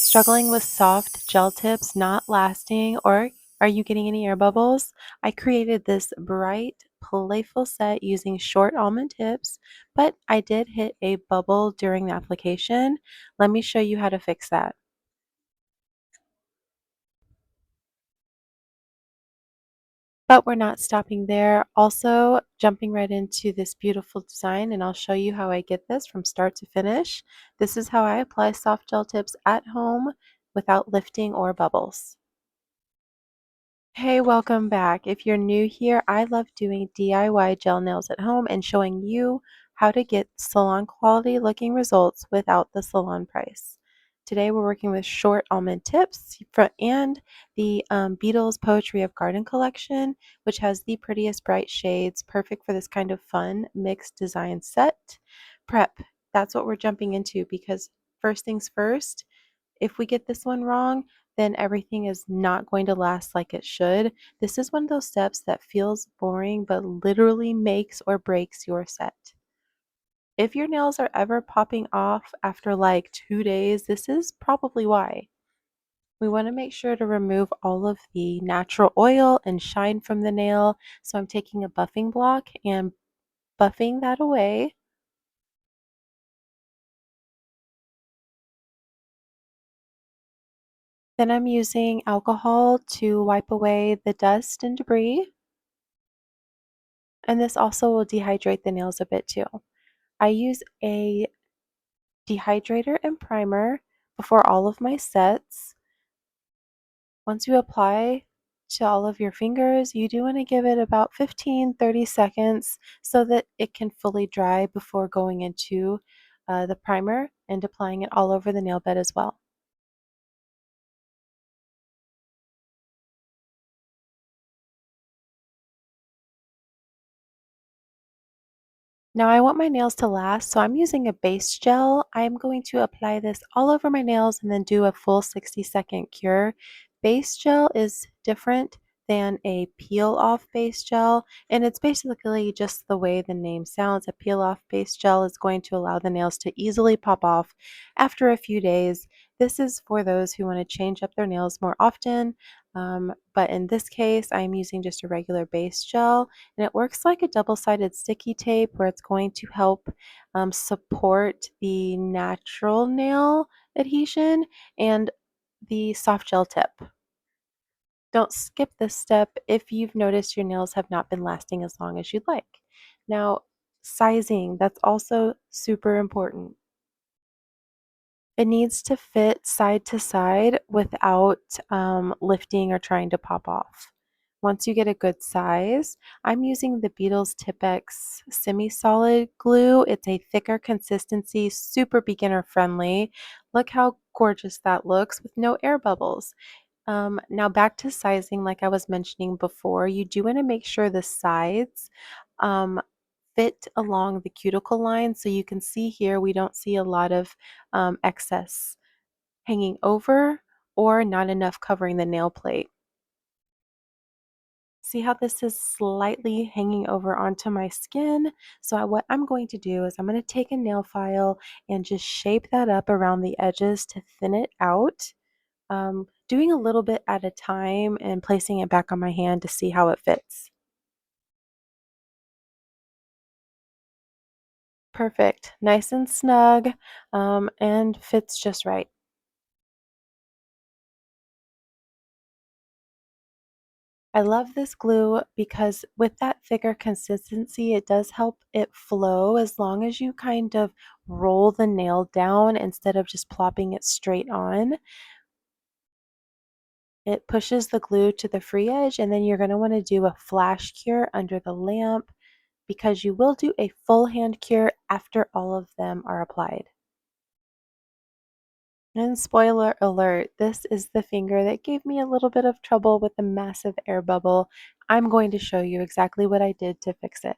Struggling with soft gel tips not lasting, or are you getting any air bubbles? I created this bright, playful set using short almond tips, but I did hit a bubble during the application. Let me show you how to fix that. But we're not stopping there. Also, jumping right into this beautiful design, and I'll show you how I get this from start to finish. This is how I apply soft gel tips at home without lifting or bubbles. Hey, welcome back. If you're new here, I love doing DIY gel nails at home and showing you how to get salon quality looking results without the salon price. Today we're working with short almond tips and the Beetles Poetry of Garden collection, which has the prettiest bright shades, perfect for this kind of fun mixed design set. Prep, that's what we're jumping into because first things first, if we get this one wrong, then everything is not going to last like it should. This is one of those steps that feels boring but literally makes or breaks your set. If your nails are ever popping off after like 2 days, this is probably why. We want to make sure to remove all of the natural oil and shine from the nail. So I'm taking a buffing block and buffing that away. Then I'm using alcohol to wipe away the dust and debris. And this also will dehydrate the nails a bit too. I use a dehydrator and primer before all of my sets. Once you apply to all of your fingers, you do want to give it about 15-30 seconds so that it can fully dry before going into the primer and applying it all over the nail bed as well. Now I want my nails to last, so I'm using a base gel. I'm going to apply this all over my nails and then do a full 60-second cure. Base gel is different than a peel off base gel, and it's basically just the way the name sounds. A peel off base gel is going to allow the nails to easily pop off after a few days. This is for those who want to change up their nails more often, but in this case, I'm using just a regular base gel, and it works like a double-sided sticky tape where it's going to help support the natural nail adhesion and the soft gel tip. Don't skip this step if you've noticed your nails have not been lasting as long as you'd like. Now, sizing, that's also super important. It needs to fit side to side without lifting or trying to pop off. Once you get a good size, I'm using the Beetles Tipex semi-solid glue. It's a thicker consistency, super beginner friendly. Look how gorgeous that looks with no air bubbles. Now back to sizing, like I was mentioning before, you do want to make sure the sides um, fit along the cuticle line. So you can see here, we don't see a lot of excess hanging over or not enough covering the nail plate. See how this is slightly hanging over onto my skin? So what I'm going to do is I'm going to take a nail file and just shape that up around the edges to thin it out, doing a little bit at a time and placing it back on my hand to see how it fits. Perfect. Nice and snug, and fits just right. I love this glue because with that thicker consistency, it does help it flow as long as you kind of roll the nail down instead of just plopping it straight on. It pushes the glue to the free edge, and then you're going to want to do a flash cure under the lamp because you will do a full hand cure after all of them are applied. And spoiler alert, this is the finger that gave me a little bit of trouble with the massive air bubble. I'm going to show you exactly what I did to fix it.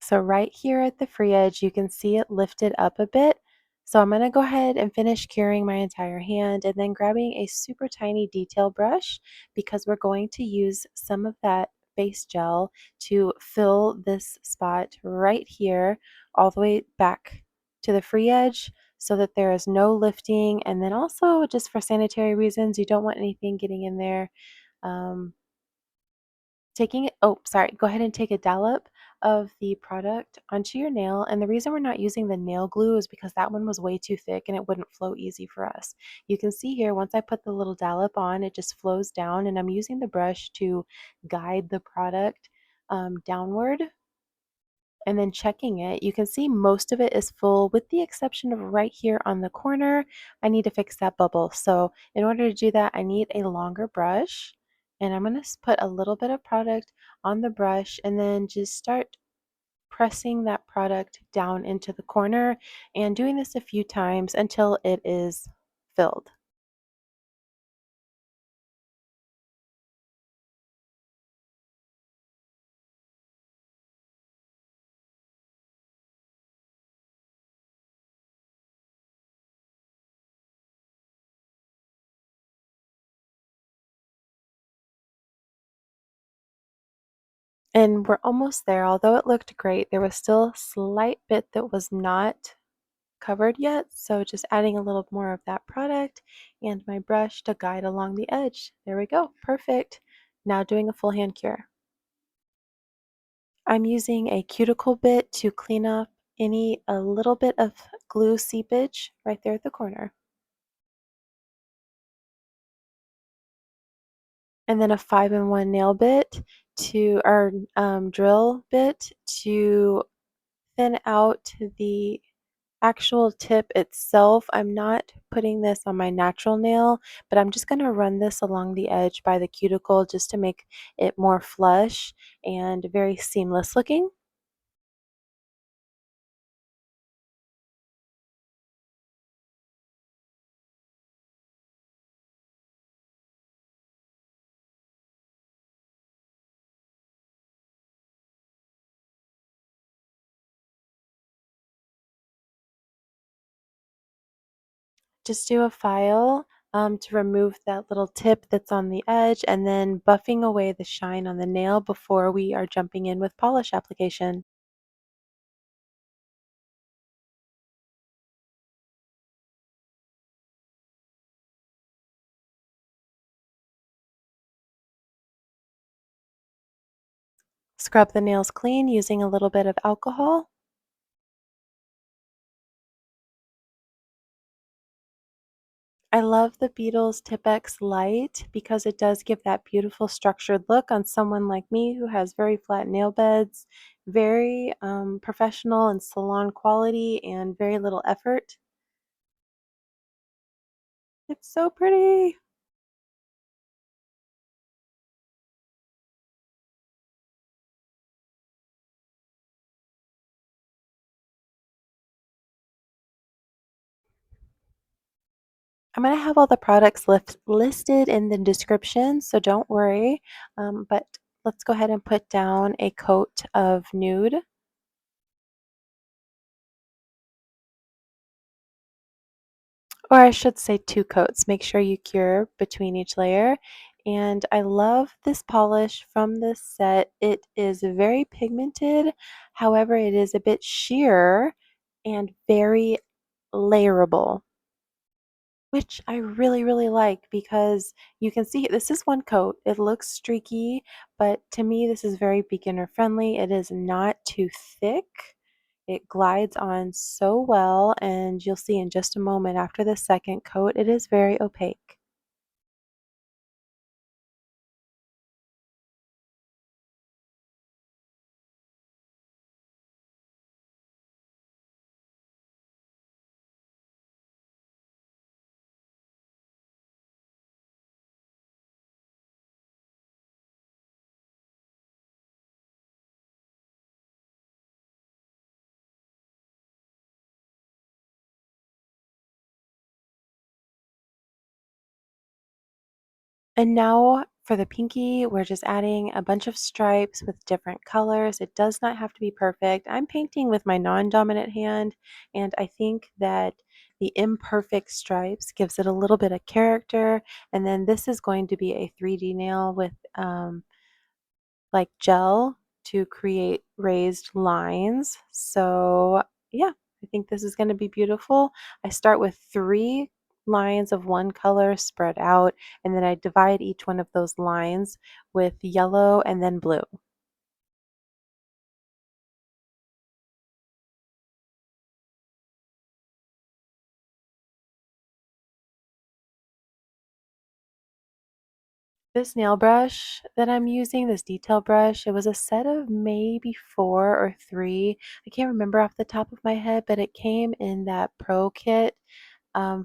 So right here at the free edge, you can see it lifted up a bit. So I'm going to go ahead and finish curing my entire hand and then grabbing a super tiny detail brush because we're going to use some of that base gel to fill this spot right here all the way back to the free edge so that there is no lifting. And then also, just for sanitary reasons, you don't want anything getting in there. Um, Taking it oh, sorry, go ahead and take a dollop of the product onto your nail, and the reason we're not using the nail glue is because that one was way too thick and it wouldn't flow easy for us. You can see here, once I put the little dollop on, it just flows down, and I'm using the brush to guide the product, downward and then checking it. You can see most of it is full with the exception of right here on the corner. I need to fix that bubble. So in order to do that, I need a longer brush, and I'm going to put a little bit of product on the brush and then just start pressing that product down into the corner and doing this a few times until it is filled. And we're almost there. Although it looked great, there was still a slight bit that was not covered yet, so just adding a little more of that product and my brush to guide along the edge. There we go, perfect. Now doing a full hand cure. I'm using a cuticle bit to clean up a little bit of glue seepage right there at the corner. And then a 5-in-1 nail bit or drill bit to thin out the actual tip itself. I'm not putting this on my natural nail, but I'm just going to run this along the edge by the cuticle just to make it more flush and very seamless looking. Just do a file to remove that little tip that's on the edge and then buffing away the shine on the nail before we are jumping in with polish application. Scrub the nails clean using a little bit of alcohol. I love the Beetles Tipex Lite because it does give that beautiful structured look on someone like me who has very flat nail beds, very professional and salon quality, and very little effort. It's so pretty. I'm going to have all the products listed in the description, so don't worry. But let's go ahead and put down a coat of nude. Or I should say 2 coats. Make sure you cure between each layer. And I love this polish from this set. It is very pigmented, however, it is a bit sheer and very layerable, which I really, really like because you can see this is 1 coat. It looks streaky, but to me, this is very beginner friendly. It is not too thick. It glides on so well, and you'll see in just a moment after the second coat, it is very opaque. And now for the pinky, we're just adding a bunch of stripes with different colors. It does not have to be perfect. I'm painting with my non-dominant hand, and I think that the imperfect stripes gives it a little bit of character. And then this is going to be a 3D nail with like gel to create raised lines. So yeah, I think this is going to be beautiful. I start with 3 lines of one color spread out, and then I divide each one of those lines with yellow and then blue. This nail brush that I'm using, this detail brush, it was a set of maybe 4 or 3. I can't remember off the top of my head, but it came in that pro kit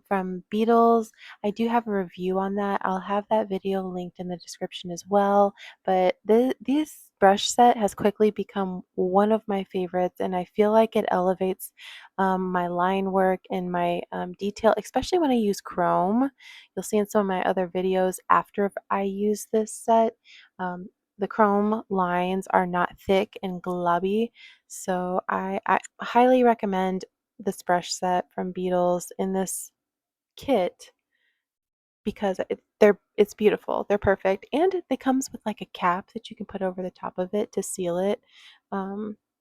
from Beetles. I do have a review on that. I'll have that video linked in the description as well. But this brush set has quickly become one of my favorites, and I feel like it elevates my line work and my detail, especially when I use chrome. You'll see in some of my other videos after I use this set. Um, the chrome lines are not thick and globby, so I highly recommend this brush set from Beetles in this kit because it's beautiful. They're perfect, and it comes with like a cap that you can put over the top of it to seal it.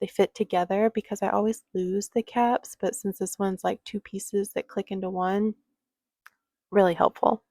They fit together because I always lose the caps, but since this one's like 2 pieces that click into one, really helpful.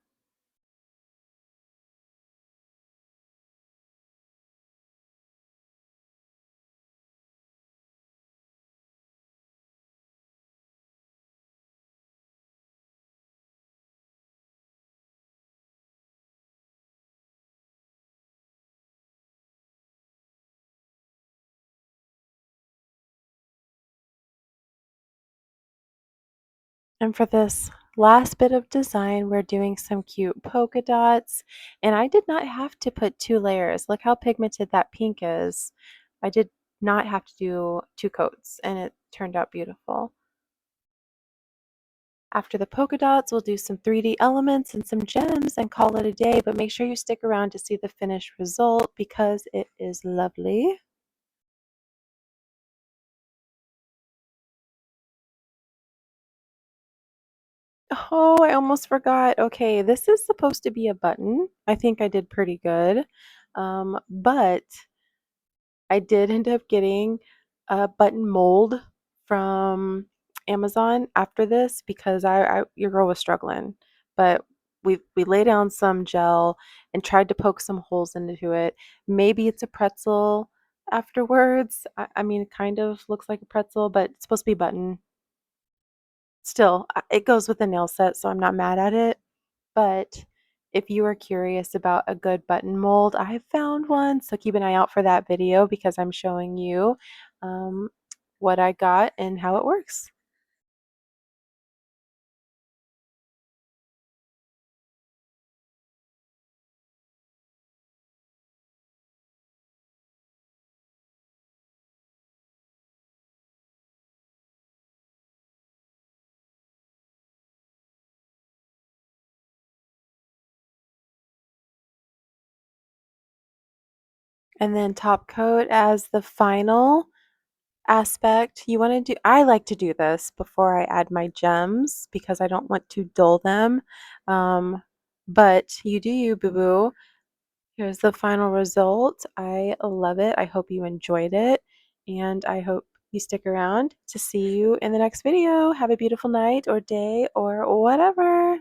And for this last bit of design, we're doing some cute polka dots. And I did not have to put 2 layers. Look how pigmented that pink is. I did not have to do 2 coats, and it turned out beautiful. After the polka dots, we'll do some 3D elements and some gems and call it a day, but make sure you stick around to see the finished result because it is lovely. Oh, I almost forgot. Okay, this is supposed to be a button. I think I did pretty good. But I did end up getting a button mold from Amazon after this because your girl was struggling. But we laid down some gel and tried to poke some holes into it. Maybe it's a pretzel afterwards. I mean, it kind of looks like a pretzel, but it's supposed to be button. Still, it goes with the nail set, so I'm not mad at it. But if you are curious about a good button mold, I have found one. So keep an eye out for that video because I'm showing you um, what I got and how it works. And then top coat as the final aspect. You want to do, I like to do this before I add my gems because I don't want to dull them. Um, but you do you, boo boo. Here's the final result. I love it. I hope you enjoyed it, and I hope you stick around to see you in the next video. Have a beautiful night or day or whatever.